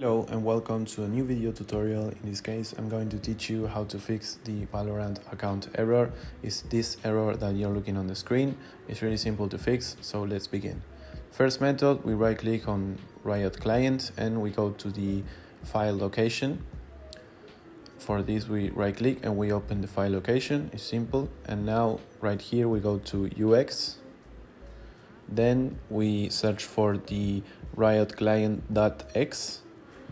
Hello and welcome to a new video tutorial. In this case, I'm going to teach you how to fix the Valorant account error. It's this error that you're looking on the screen. It's really simple to fix, so let's begin. First method, we right click on Riot client and we go to the file location. For this, we right click and we open the file location. It's simple. And now right here, we go to UX. Then we search for the Riot client.x.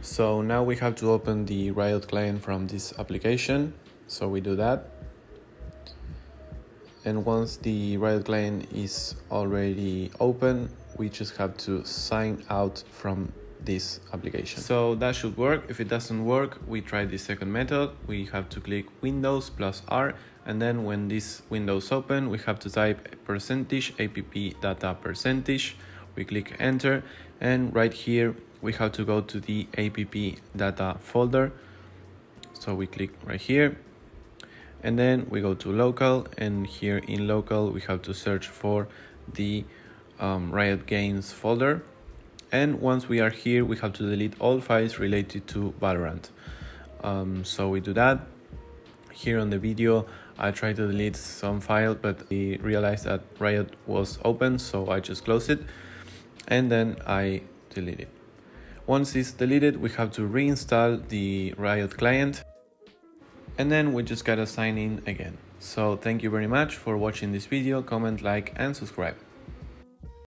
So now we have to open the Riot client from this application. So we do that. And once the Riot client is already open, we just have to sign out from this application. So that should work. If it doesn't work, we try the second method. We have to click Windows plus R. And then when this Windows open, we have to type %app data %. We click enter. And right here, we have to go to the app data folder. So we click right here. And then we go to local. And here in local, we have to search for the Riot Games folder. And once we are here, we have to delete all files related to Valorant. So we do that. Here on the video, I tried to delete some file, but I realized that Riot was open, so I just closed it. And then I delete it. Once it's deleted, we have to reinstall the Riot client. And then we just gotta sign in again. So thank you very much for watching this video. Comment, like, and subscribe.